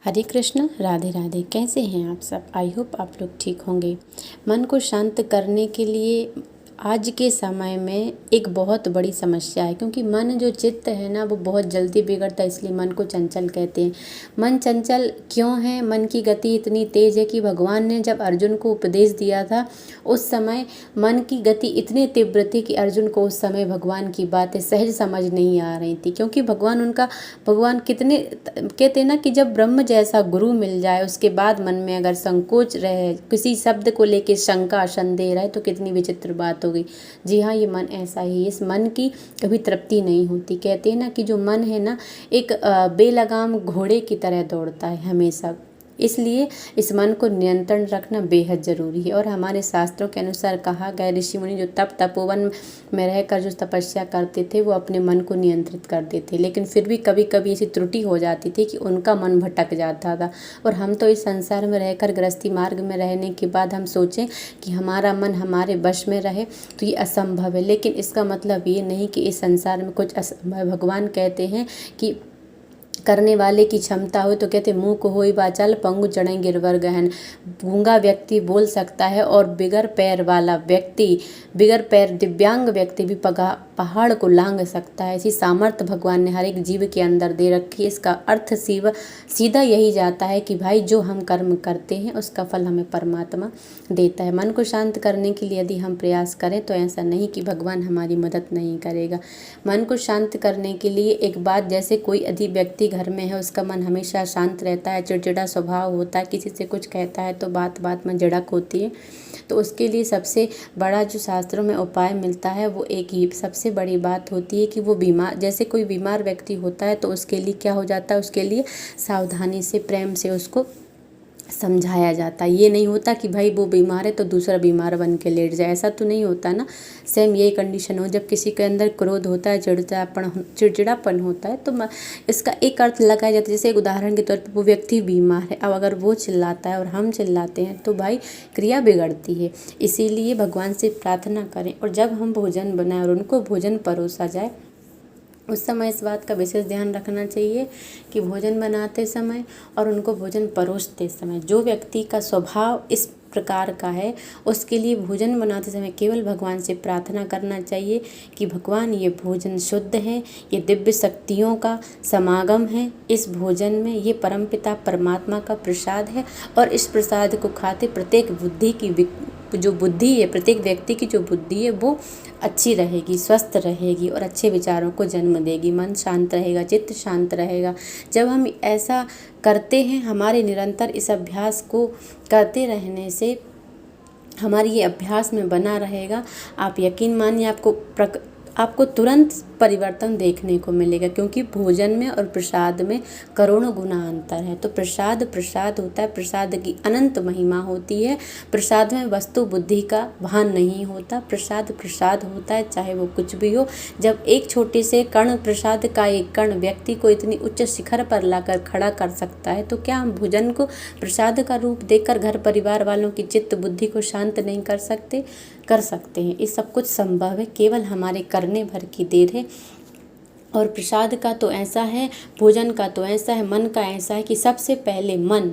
हरे कृष्ण, राधे राधे। कैसे हैं आप सब? आई होप आप लोग ठीक होंगे। मन को शांत करने के लिए आज के समय में एक बहुत बड़ी समस्या है, क्योंकि मन जो चित्त है ना वो बहुत जल्दी बिगड़ता है, इसलिए मन को चंचल कहते हैं। मन चंचल क्यों है? मन की गति इतनी तेज़ है कि भगवान ने जब अर्जुन को उपदेश दिया था उस समय मन की गति इतनी तीव्र थी कि अर्जुन को उस समय भगवान की बातें सहज समझ नहीं आ रही थी, क्योंकि भगवान कितने कहते हैं ना कि जब ब्रह्म जैसा गुरु मिल जाए उसके बाद मन में अगर संकोच रहे, किसी शब्द को लेके शंका संदेह रहे, तो कितनी विचित्र बात हो गई। जी हाँ, ये मन ऐसा ही है। इस मन की कभी तृप्ति नहीं होती। कहते हैं ना कि जो मन है ना एक बेलगाम घोड़े की तरह दौड़ता है हमेशा, इसलिए इस मन को नियंत्रण रखना बेहद ज़रूरी है। और हमारे शास्त्रों के अनुसार कहा गया, ऋषि मुनि जो तपोवन में रहकर जो तपस्या करते थे वो अपने मन को नियंत्रित करते थे, लेकिन फिर भी कभी कभी ऐसी त्रुटि हो जाती थी कि उनका मन भटक जाता था। और हम तो इस संसार में रहकर गृहस्थी मार्ग में रहने के बाद हम सोचें कि हमारा मन हमारे वश में रहे, तो ये असंभव है। लेकिन इसका मतलब ये नहीं कि इस संसार में कुछ असंभव। भगवान कहते हैं कि करने वाले की क्षमता हो, तो कहते मुँह को होई वाचाल पंगु चढ़े गिरवर गहन। गूंगा व्यक्ति बोल सकता है और बिगर पैर वाला व्यक्ति, बिगर पैर दिव्यांग व्यक्ति भी पहाड़ को लांघ सकता है। ऐसी सामर्थ्य भगवान ने हर एक जीव के अंदर दे रखी है। इसका अर्थ सीधा यही जाता है कि भाई जो हम कर्म करते हैं उसका फल हमें परमात्मा देता है। मन को शांत करने के लिए यदि हम प्रयास करें तो ऐसा नहीं कि भगवान हमारी मदद नहीं करेगा। मन को शांत करने के लिए एक बात, जैसे कोई यदि व्यक्ति घर में है उसका मन हमेशा शांत रहता है, चिड़चिड़ा स्वभाव होता है, किसी से कुछ कहता है तो बात बात में झड़प होती है, तो उसके लिए सबसे बड़ा जो शास्त्रों में उपाय मिलता है वो एक ही सबसे बड़ी बात होती है कि वो बीमार, जैसे कोई बीमार व्यक्ति होता है तो उसके लिए क्या हो जाता है, उसके लिए सावधानी से प्रेम से उसको समझाया जाता है। ये नहीं होता कि भाई वो बीमार है तो दूसरा बीमार बन के लेट जाए, ऐसा तो नहीं होता ना। सेम यही कंडीशन हो, जब किसी के अंदर क्रोध होता है, चिड़चिड़ापन होता है, तो इसका एक अर्थ लगाया जाता है। जैसे एक उदाहरण के तौर पर वो व्यक्ति बीमार है, अब अगर वो चिल्लाता है और हम चिल्लाते हैं तो भाई क्रिया बिगड़ती है। इसीलिए भगवान से प्रार्थना करें, और जब हम भोजन बनाएं और उनको भोजन परोसा जाए उस समय इस बात का विशेष ध्यान रखना चाहिए कि भोजन बनाते समय और उनको भोजन परोसते समय जो व्यक्ति का स्वभाव इस प्रकार का है उसके लिए भोजन बनाते समय केवल भगवान से प्रार्थना करना चाहिए कि भगवान ये भोजन शुद्ध है, ये दिव्य शक्तियों का समागम है इस भोजन में, ये परमपिता परमात्मा का प्रसाद है, और इस प्रसाद को खाते प्रत्येक बुद्धि है, प्रत्येक व्यक्ति की जो बुद्धि है वो अच्छी रहेगी, स्वस्थ रहेगी और अच्छे विचारों को जन्म देगी। मन शांत रहेगा, चित्त शांत रहेगा। जब हम ऐसा करते हैं, हमारे निरंतर इस अभ्यास को करते रहने से हमारी ये अभ्यास में बना रहेगा, आप यकीन मानिए आपको तुरंत परिवर्तन देखने को मिलेगा, क्योंकि भोजन में और प्रसाद में करोड़ों गुना अंतर है। तो प्रसाद होता है, प्रसाद की अनंत महिमा होती है। प्रसाद में वस्तु बुद्धि का भान नहीं होता, प्रसाद होता है चाहे वो कुछ भी हो। जब एक छोटे से कण, प्रसाद का एक कण व्यक्ति को इतनी उच्च शिखर पर लाकर खड़ा कर सकता है, तो क्या हम भोजन को प्रसाद का रूप देकर घर परिवार वालों की चित्त बुद्धि को शांत नहीं कर सकते? कर सकते हैं। ये सब कुछ संभव है, केवल हमारे करने भर की देर है। और प्रसाद का तो ऐसा है, भोजन का तो ऐसा है, मन का ऐसा है कि सबसे पहले मन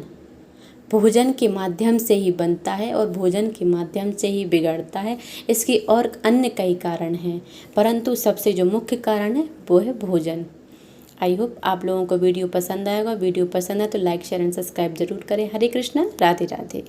भोजन के माध्यम से ही बनता है और भोजन के माध्यम से ही बिगड़ता है। इसके और अन्य कई कारण हैं, परंतु सबसे जो मुख्य कारण है वो है भोजन। आई होप आप लोगों को वीडियो पसंद आएगा। वीडियो पसंद है तो लाइक शेयर एंड सब्सक्राइब जरूर करें। हरे कृष्णा, राधे राधे।